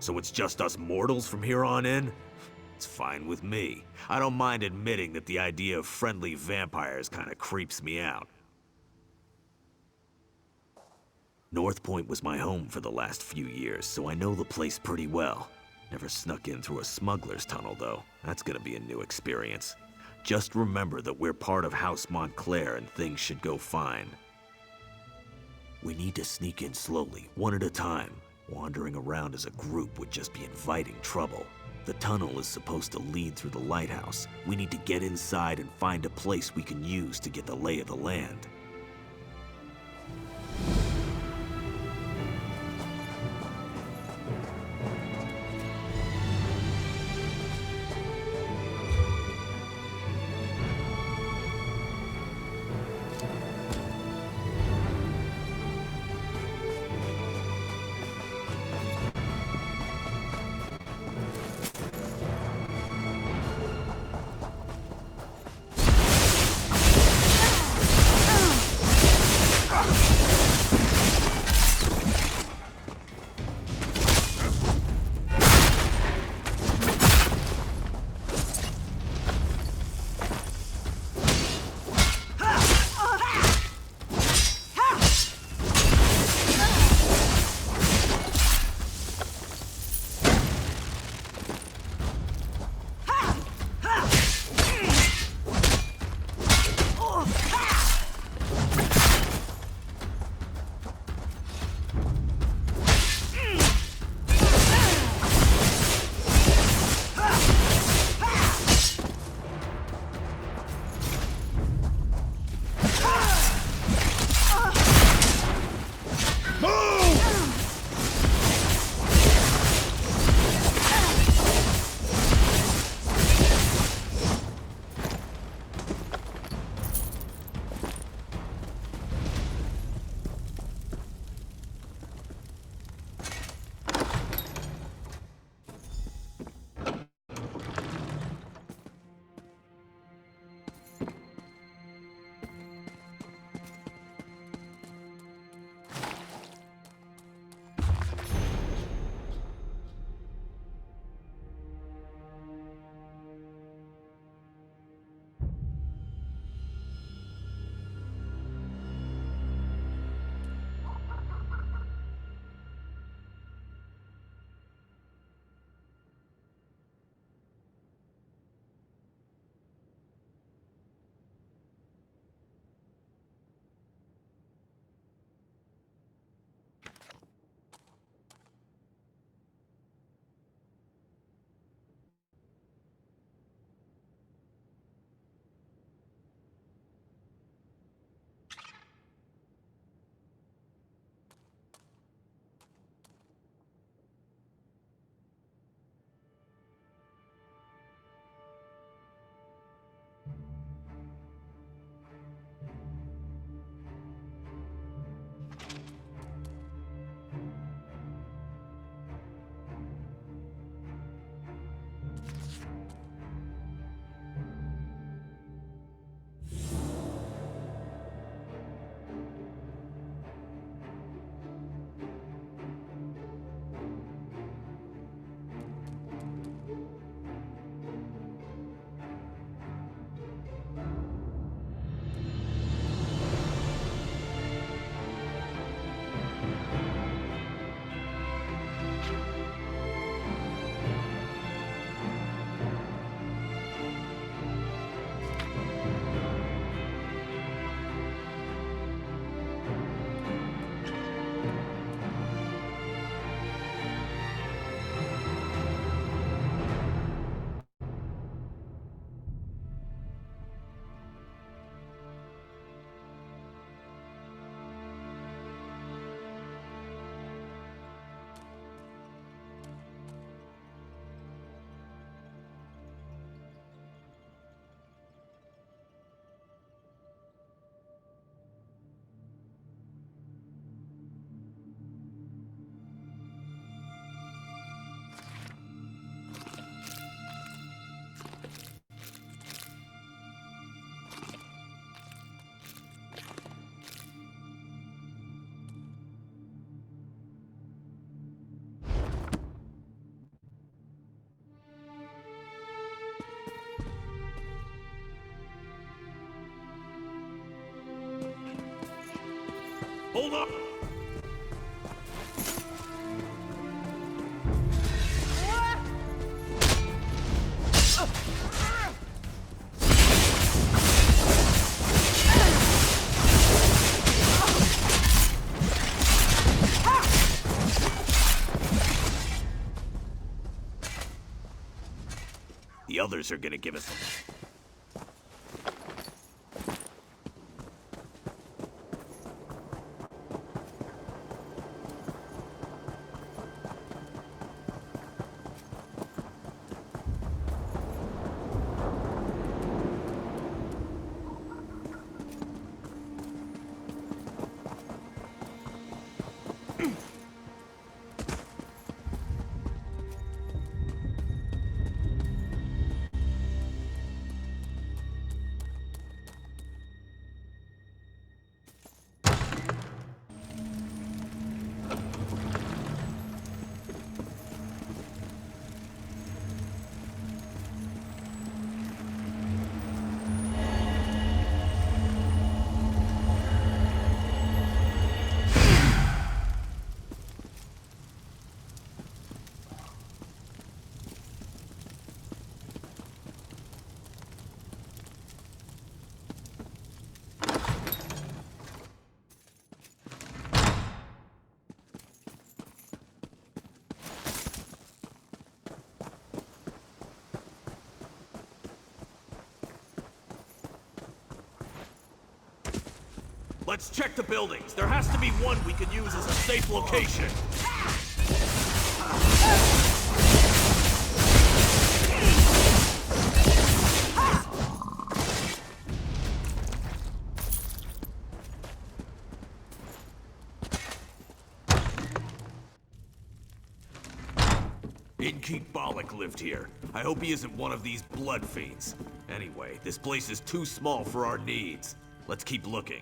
So it's just us mortals from here on in? It's fine with me. I don't mind admitting that the idea of friendly vampires kinda creeps me out. Northpoint was my home for the last few years, so I know the place pretty well. Never snuck in through a smuggler's tunnel, though. That's gonna be a new experience. Just remember that we're part of House Montclair and things should go fine. We need to sneak in slowly, one at a time. Wandering around as a group would just be inviting trouble. The tunnel is supposed to lead through the lighthouse. We need to get inside and find a place we can use to get the lay of the land. Hold up! The others are gonna give us a... Let's check the buildings. There has to be one we could use as a safe location. Innkeep Bollock lived here. I hope he isn't one of these blood fiends. Anyway, this place is too small for our needs. Let's keep looking.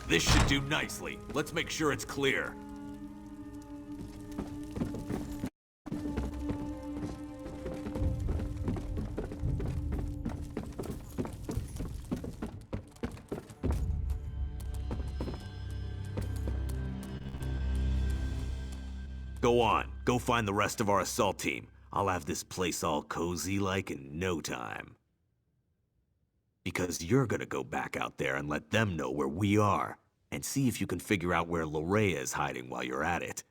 This should do nicely. Let's make sure it's clear. Go on. Go find the rest of our assault team. I'll have this place all cozy-like in no time. Because you're gonna go back out there and let them know where we are. And see if you can figure out where Larea is hiding while you're at it.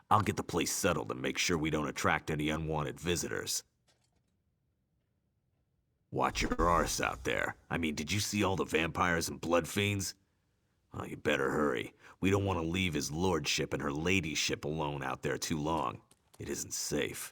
I'll get the place settled and make sure we don't attract any unwanted visitors. Watch your arse out there. I mean, did you see all the vampires and blood fiends? Oh, you better hurry. We don't want to leave his lordship and her ladyship alone out there too long. It isn't safe.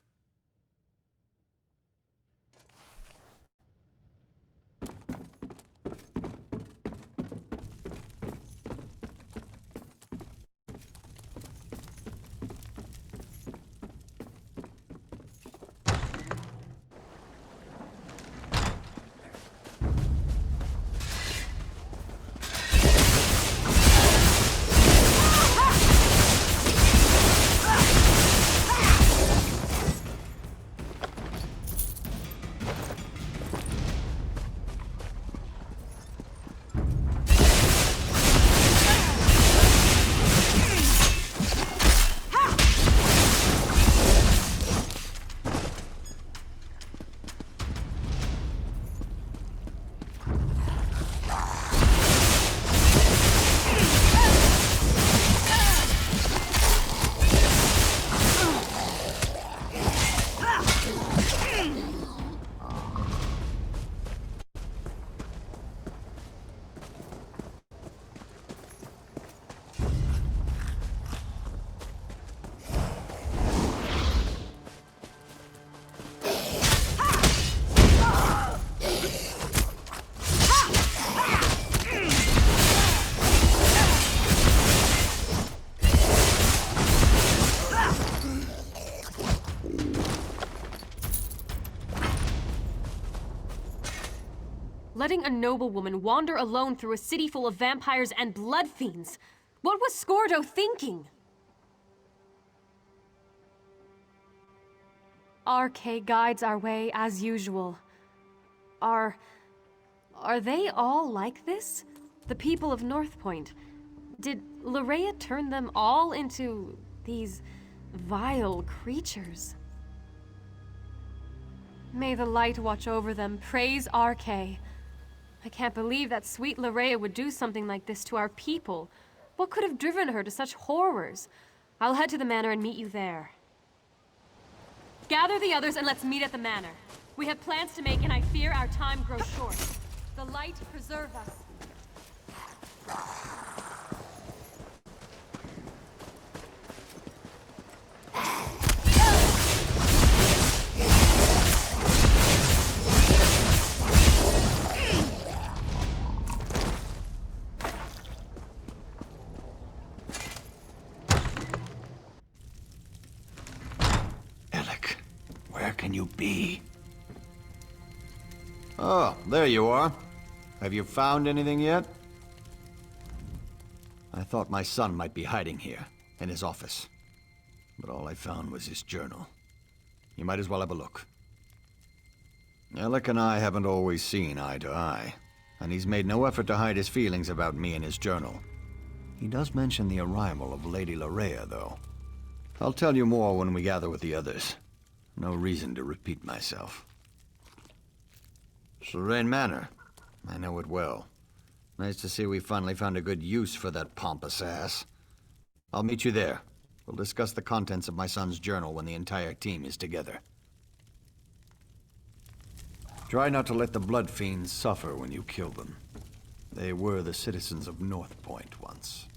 Letting a noblewoman wander alone through a city full of vampires and blood fiends. What was Scordo thinking? RK guides our way as usual. Are they all like this? The people of Northpoint? Did Larea turn them all into these vile creatures? May the light watch over them. Praise RK. I can't believe that sweet Larea would do something like this to our people. What could have driven her to such horrors? I'll head to the manor and meet you there. Gather the others and let's meet at the manor. We have plans to make and I fear our time grows short. The light preserve us. Where can you be? Oh, there you are. Have you found anything yet? I thought my son might be hiding here, in his office. But all I found was his journal. You might as well have a look. Alec and I haven't always seen eye to eye, and he's made no effort to hide his feelings about me in his journal. He does mention the arrival of Lady Larea, though. I'll tell you more when we gather with the others. No reason to repeat myself. Serene Manor. I know it well. Nice to see we finally found a good use for that pompous ass. I'll meet you there. We'll discuss the contents of my son's journal when the entire team is together. Try not to let the blood fiends suffer when you kill them. They were the citizens of Northpoint once.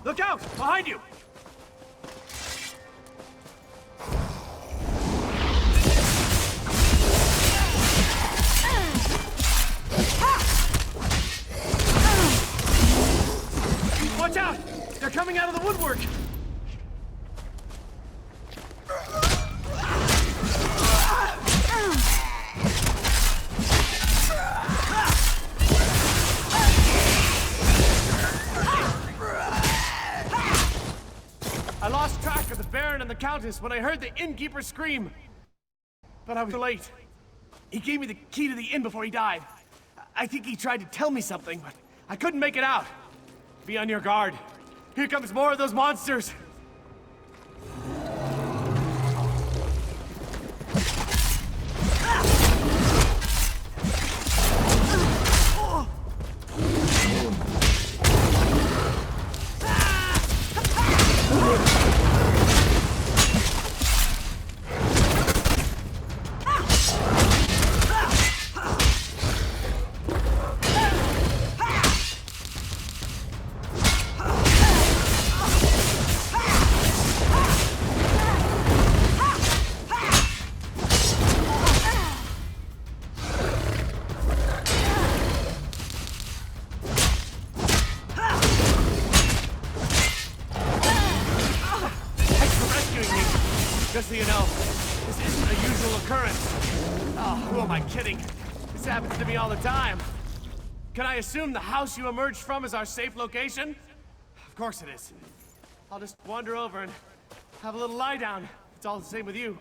Look out! Behind you! Watch out! They're coming out of the woodwork! I lost track of the Baron and the Countess when I heard the innkeeper scream. But I was late. He gave me the key to the inn before he died. I think he tried to tell me something, but I couldn't make it out. Be on your guard. Here comes more of those monsters. Just so you know, this isn't a usual occurrence. Oh, who am I kidding? This happens to me all the time. Can I assume the house you emerged from is our safe location? Of course it is. I'll just wander over and have a little lie down. It's all the same with you.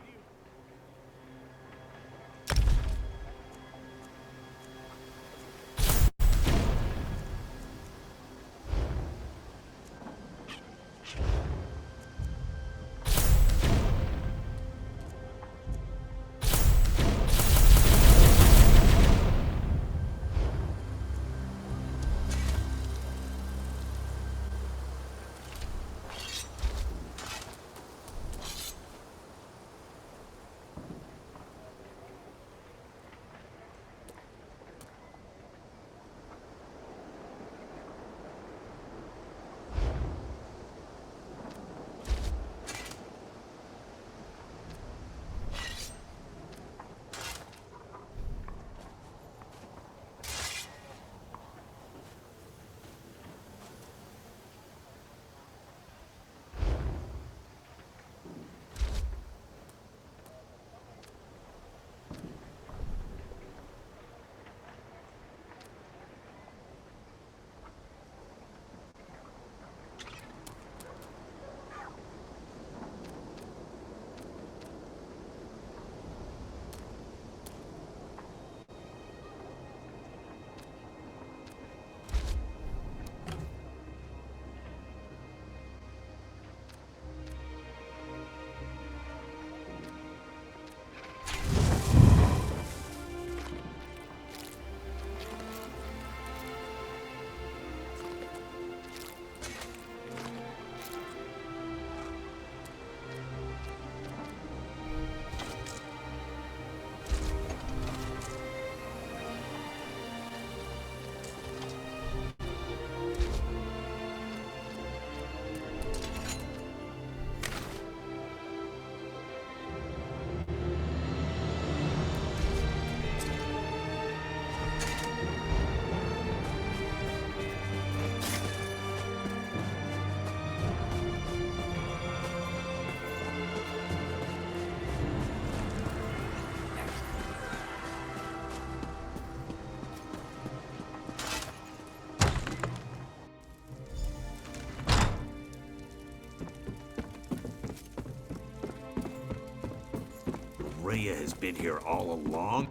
Rhea has been here all along?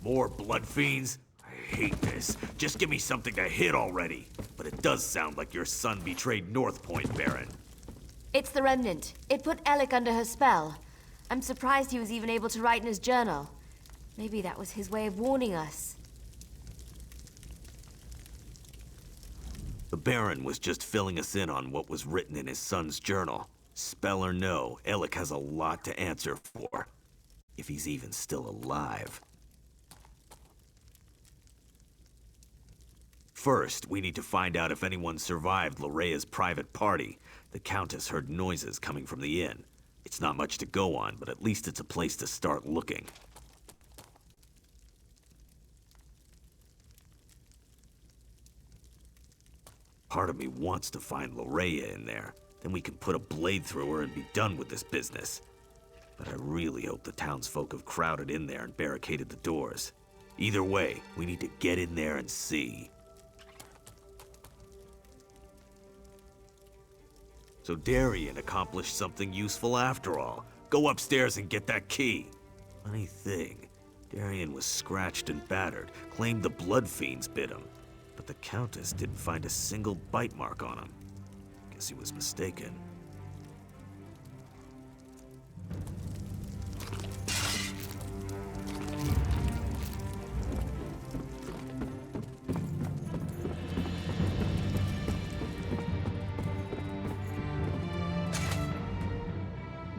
More blood fiends? I hate this. Just give me something to hit already. But it does sound like your son betrayed Northpoint, Baron. It's the Remnant. It put Alec under her spell. I'm surprised he was even able to write in his journal. Maybe that was his way of warning us. The Baron was just filling us in on what was written in his son's journal. Spell or no, Alec has a lot to answer for. If he's even still alive. First, we need to find out if anyone survived Lorea's private party. The Countess heard noises coming from the inn. It's not much to go on, but at least it's a place to start looking. Part of me wants to find Lorea in there. Then we can put a blade through her and be done with this business. But I really hope the townsfolk have crowded in there and barricaded the doors. Either way, we need to get in there and see. So Darien accomplished something useful after all. Go upstairs and get that key. Funny thing, Darien was scratched and battered, claimed the blood fiends bit him. But the Countess didn't find a single bite mark on him. Guess he was mistaken.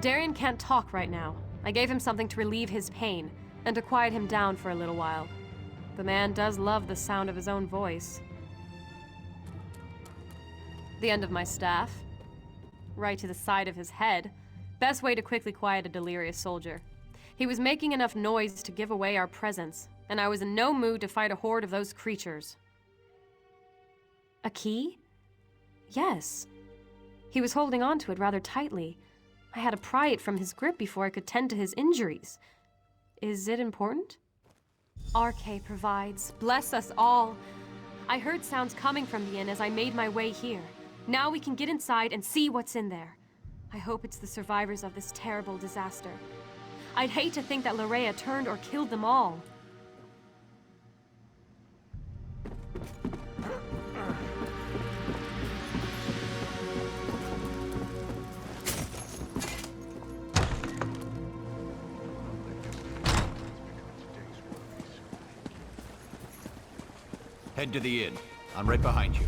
Darien can't talk right now. I gave him something to relieve his pain, and to quiet him down for a little while. The man does love the sound of his own voice. The end of my staff. Right to the side of his head. Best way to quickly quiet a delirious soldier. He was making enough noise to give away our presence, and I was in no mood to fight a horde of those creatures. A key? Yes. He was holding on to it rather tightly. I had to pry it from his grip before I could tend to his injuries. Is it important? RK provides. Bless us all. I heard sounds coming from the inn as I made my way here. Now we can get inside and see what's in there. I hope it's the survivors of this terrible disaster. I'd hate to think that Lorea turned or killed them all. Head to the inn. I'm right behind you.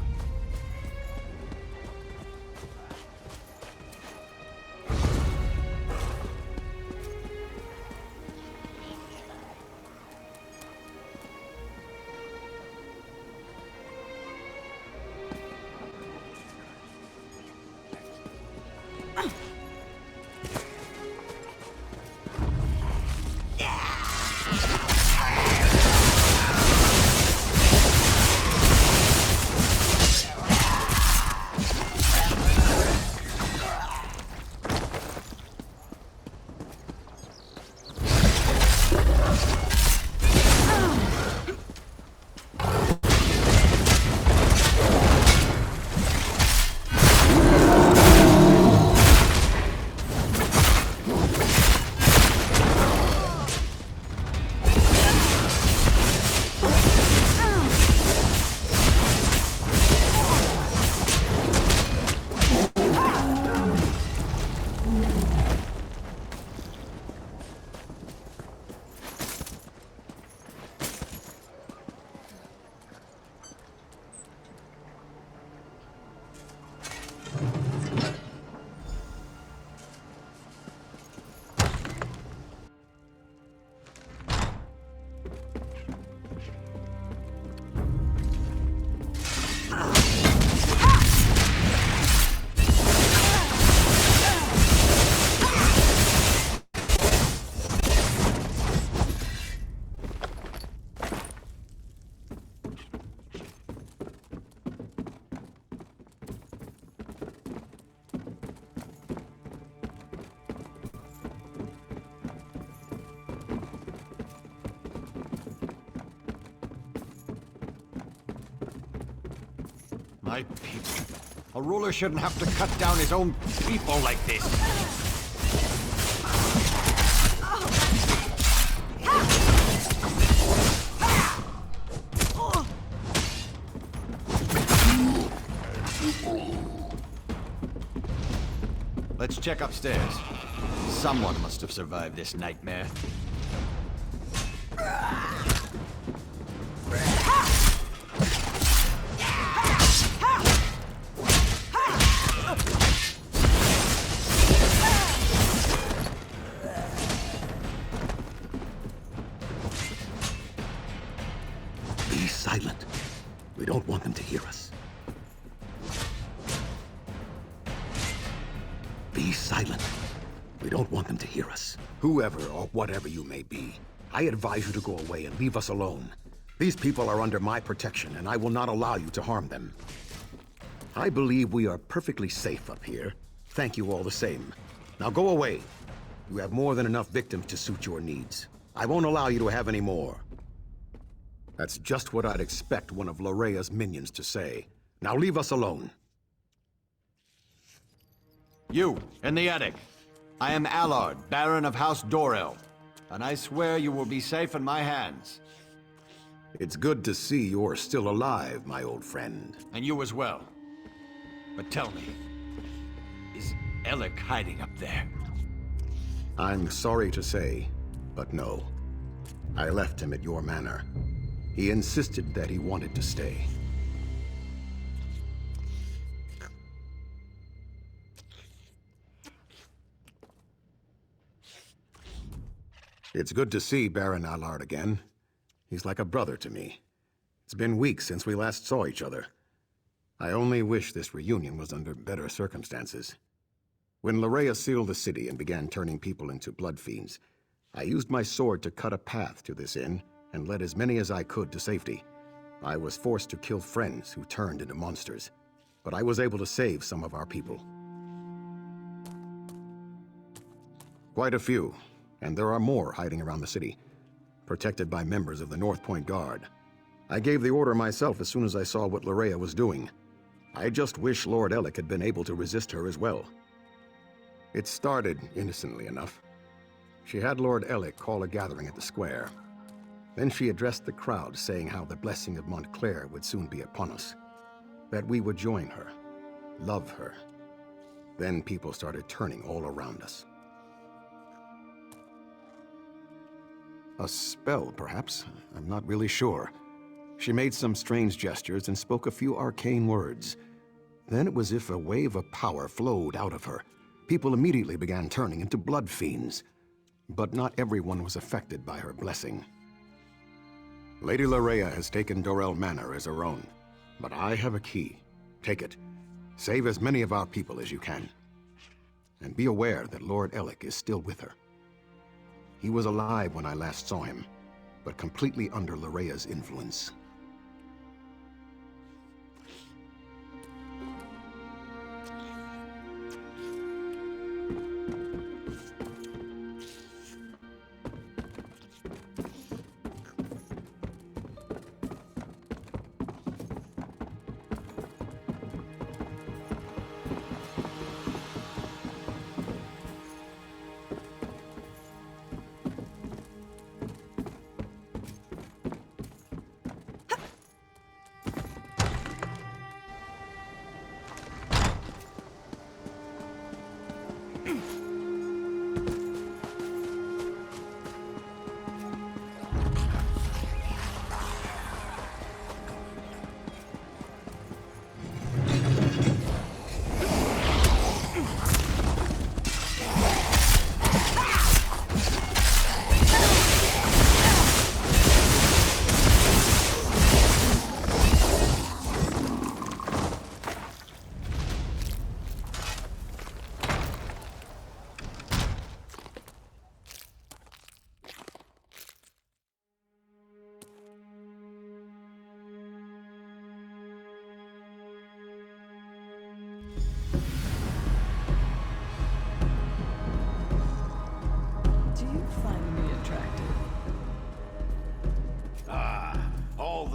My people. A ruler shouldn't have to cut down his own people like this. Let's check upstairs. Someone must have survived this nightmare. Be silent. We don't want them silent. We don't want them to hear us. Whoever or whatever you may be, I advise you to go away and leave us alone. These people are under my protection, and I will not allow you to harm them. I believe we are perfectly safe up here. Thank you all the same. Now go away. You have more than enough victims to suit your needs. I won't allow you to have any more. That's just what I'd expect one of Lorea's minions to say. Now leave us alone. You, in the attic. I am Allard, Baron of House Dorel, and I swear you will be safe in my hands. It's good to see you're still alive, my old friend. And you as well. But tell me, is Alec hiding up there? I'm sorry to say, but no. I left him at your manor. He insisted that he wanted to stay. It's good to see Baron Allard again. He's like a brother to me. It's been weeks since we last saw each other. I only wish this reunion was under better circumstances. When Lorea sealed the city and began turning people into blood fiends, I used my sword to cut a path to this inn and led as many as I could to safety. I was forced to kill friends who turned into monsters, but I was able to save some of our people. Quite a few, and there are more hiding around the city, protected by members of the Northpoint Guard. I gave the order myself as soon as I saw what Lorea was doing. I just wish Lord Alec had been able to resist her as well. It started innocently enough. She had Lord Alec call a gathering at the square. Then she addressed the crowd, saying how the blessing of Montclair would soon be upon us. That we would join her, love her. Then people started turning all around us. A spell, perhaps? I'm not really sure. She made some strange gestures and spoke a few arcane words. Then it was as if a wave of power flowed out of her. People immediately began turning into blood fiends. But not everyone was affected by her blessing. Lady Lorea has taken Dorel Manor as her own, but I have a key. Take it. Save as many of our people as you can. And be aware that Lord Alec is still with her. He was alive when I last saw him, but completely under Lorea's influence.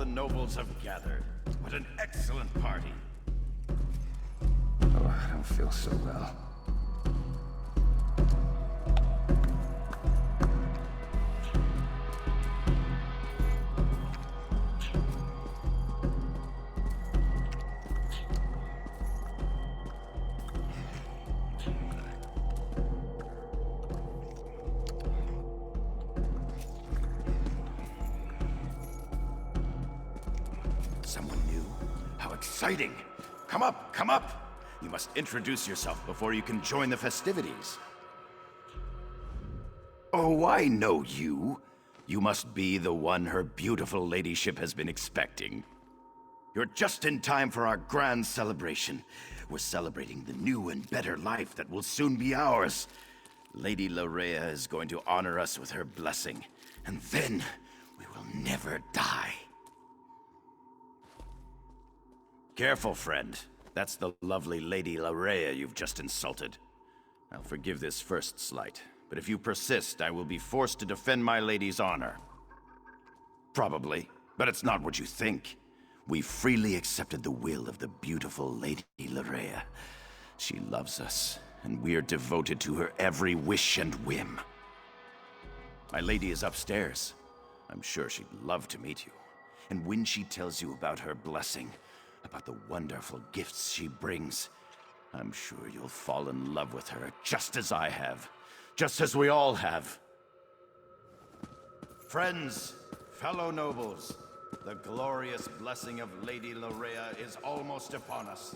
Nobles have gathered. What an excellent party. Oh, I don't feel so well. Someone new? How exciting! Come up, come up! You must introduce yourself before you can join the festivities. Oh, I know you. You must be the one her beautiful ladyship has been expecting. You're just in time for our grand celebration. We're celebrating the new and better life that will soon be ours. Lady Larea is going to honor us with her blessing, and then we will never die. Careful, friend. That's the lovely Lady Larea you've just insulted. I'll forgive this first slight, but if you persist, I will be forced to defend my lady's honor. Probably, but it's not what you think. We freely accepted the will of the beautiful Lady Larea. She loves us, and we're devoted to her every wish and whim. My lady is upstairs. I'm sure she'd love to meet you. And when she tells you about her blessing, about the wonderful gifts she brings, I'm sure you'll fall in love with her just as I have. Just as we all have. Friends, fellow nobles, the glorious blessing of Lady Larea is almost upon us.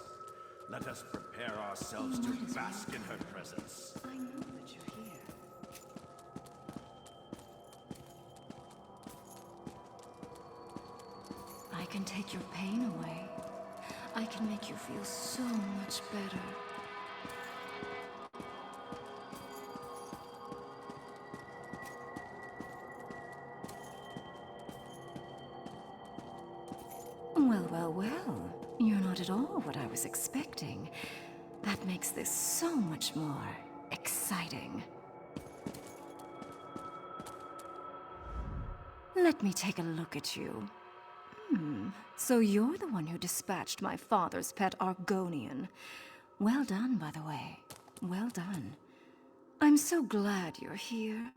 Let us prepare ourselves to bask in her presence. I know that you're here. I can take your pain away. I can make you feel so much better. Well, well, well. You're not at all what I was expecting. That makes this so much more exciting. Let me take a look at you. So you're the one who dispatched my father's pet Argonian. Well done, by the way. Well done. I'm so glad you're here.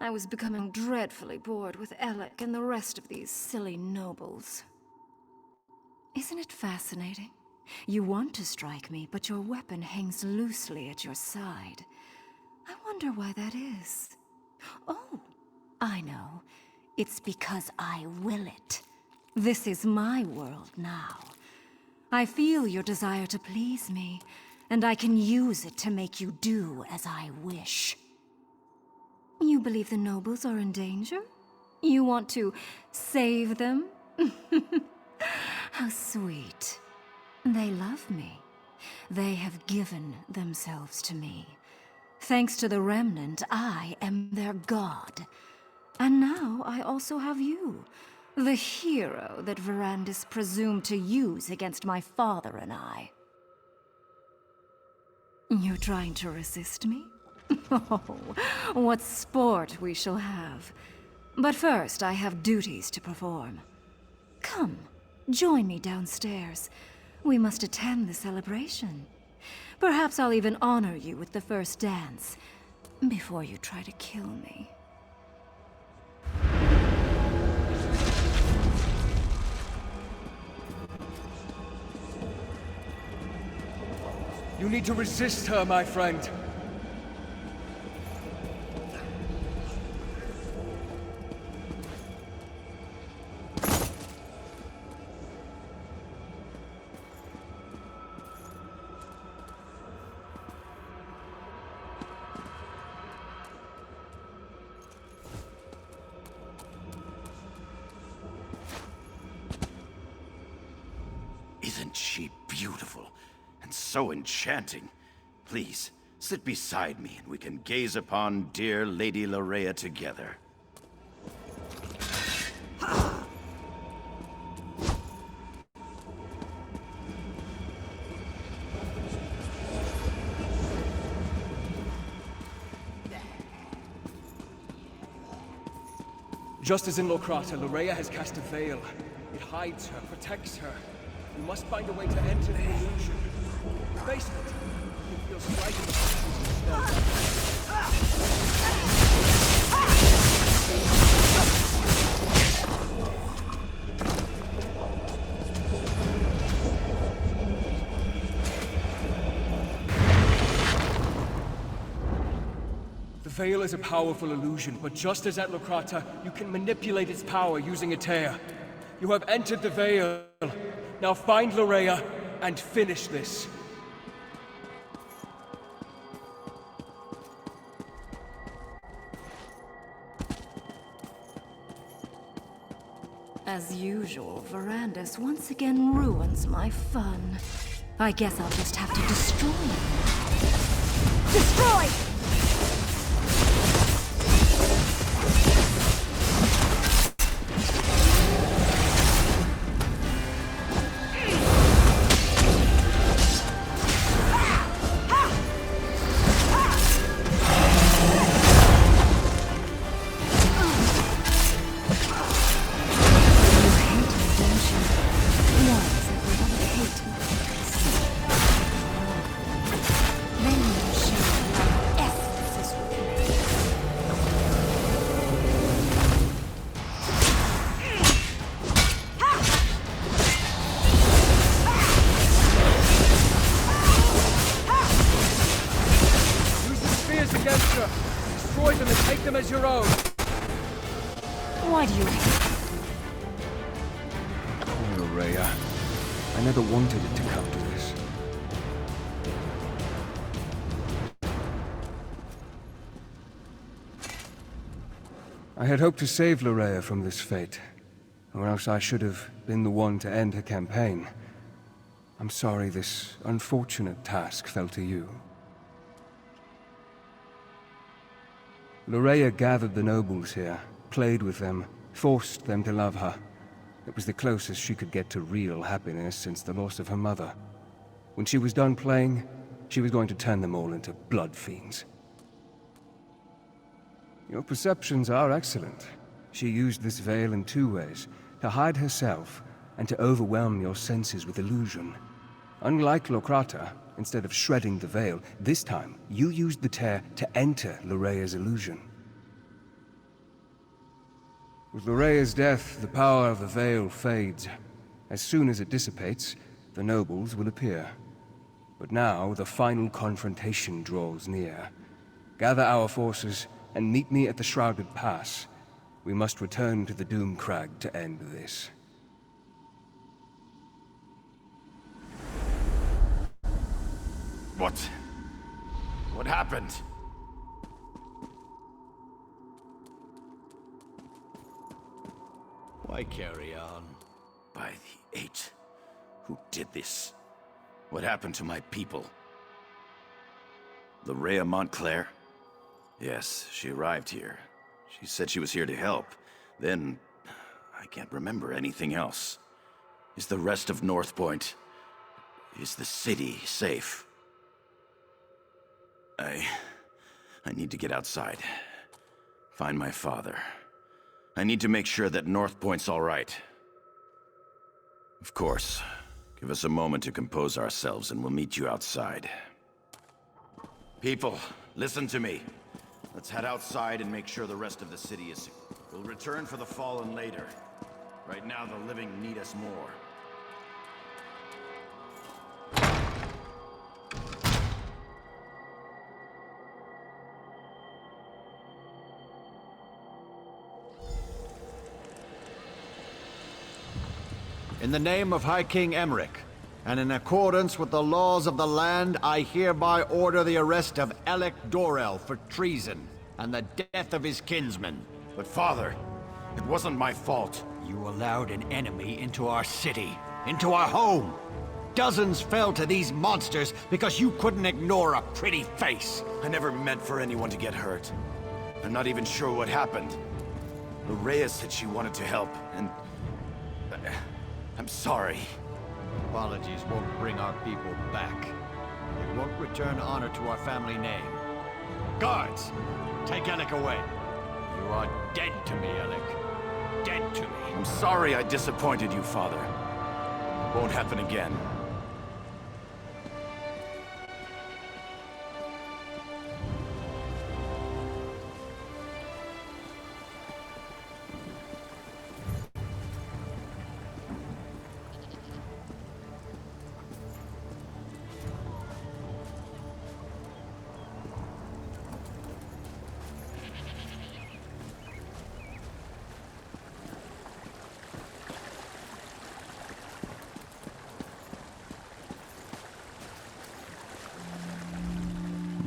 I was becoming dreadfully bored with Alec and the rest of these silly nobles. Isn't it fascinating? You want to strike me, but your weapon hangs loosely at your side. I wonder why that is. Oh, I know. It's because I will it. This is my world now. I feel your desire to please me, and I can use it to make you do as I wish. You believe the nobles are in danger? You want to save them? How sweet. They love me. They have given themselves to me. Thanks to the Remnant, I am their god. And now I also have you. The hero that Verandis presumed to use against my father and I. You're trying to resist me? Oh, what sport we shall have. But first, I have duties to perform. Come, join me downstairs. We must attend the celebration. Perhaps I'll even honor you with the first dance, before you try to kill me. You need to resist her, my friend. Isn't she beautiful? And so enchanting. Please, sit beside me and we can gaze upon dear Lady Larea together. Just as in Locrata, Larea has cast a veil. It hides her, protects her. We must find a way to enter the illusion. Face it. It feels striking. The veil is a powerful illusion, but just as at Locrata, you can manipulate its power using a tear. You have entered the veil. Now find Larea and finish this. As usual, Verandis once again ruins my fun. I guess I'll just have to destroy you. Destroy! As your own. Why do you... Oh, Rhea. I never wanted it to come to this. I had hoped to save Lorrea from this fate, or else I should have been the one to end her campaign. I'm sorry this unfortunate task fell to you. Lorrea gathered the nobles here, played with them, forced them to love her. It was the closest she could get to real happiness since the loss of her mother. When she was done playing, she was going to turn them all into blood fiends. Your perceptions are excellent. She used this veil in two ways, to hide herself and to overwhelm your senses with illusion. Unlike Locrata, instead of shredding the veil, this time you used the tear to enter Lorea's illusion. With Lorea's death, the power of the veil fades. As soon as it dissipates, the nobles will appear. But now the final confrontation draws near. Gather our forces and meet me at the Shrouded Pass. We must return to the Doom Crag to end this. What happened? Why carry on? By the Eight. Who did this? What happened to my people? Lorrea Montclair? Yes, she arrived here. She said she was here to help. Then, I can't remember anything else. Is the rest of Northpoint... Is the city safe? I need to get outside. Find my father. I need to make sure that Northpoint's all right. Of course. Give us a moment to compose ourselves and we'll meet you outside. People, listen to me. Let's head outside and make sure the rest of the city is... We'll return for the fallen later. Right now, the living need us more. In the name of High King Emmerich, and in accordance with the laws of the land, I hereby order the arrest of Alec Dorel for treason, and the death of his kinsman. But father, it wasn't my fault. You allowed an enemy into our city, into our home. Dozens fell to these monsters because you couldn't ignore a pretty face. I never meant for anyone to get hurt. I'm not even sure what happened. Lorrea said she wanted to help, and... I'm sorry. Apologies won't bring our people back. It won't return honor to our family name. Guards, take Alec away. You are dead to me, Alec. Dead to me. I'm sorry I disappointed you, father. It won't happen again.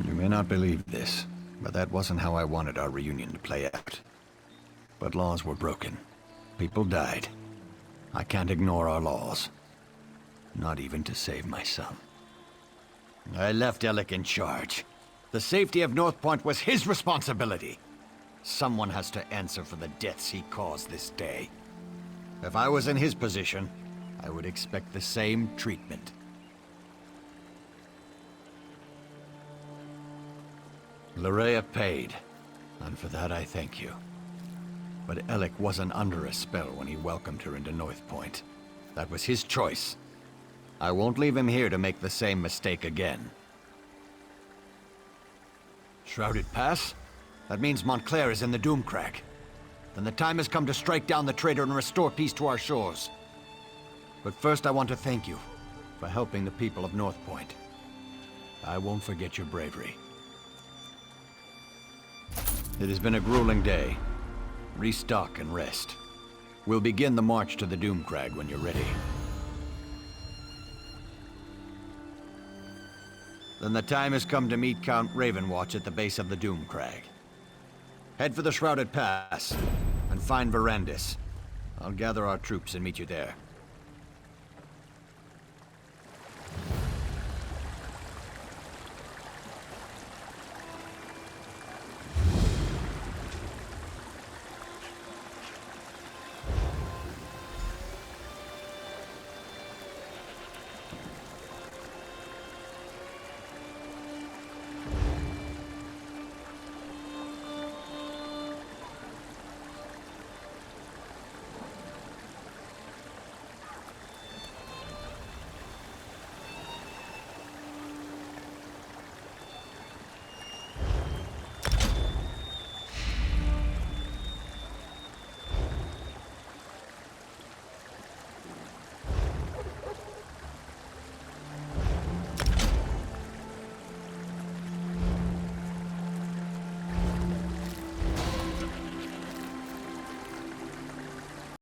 You may not believe this, but that wasn't how I wanted our reunion to play out. But laws were broken. People died. I can't ignore our laws. Not even to save my son. I left Alec in charge. The safety of Northpoint was his responsibility. Someone has to answer for the deaths he caused this day. If I was in his position, I would expect the same treatment. Larea paid, and for that I thank you. But Alec wasn't under a spell when he welcomed her into Northpoint. That was his choice. I won't leave him here to make the same mistake again. Shrouded Pass? That means Montclair is in the Doomcrag. Then the time has come to strike down the traitor and restore peace to our shores. But first I want to thank you for helping the people of Northpoint. I won't forget your bravery. It has been a grueling day. Restock and rest. We'll begin the march to the Doomcrag when you're ready. Then the time has come to meet Count Ravenwatch at the base of the Doomcrag. Head for the Shrouded Pass, and find Verandis. I'll gather our troops and meet you there.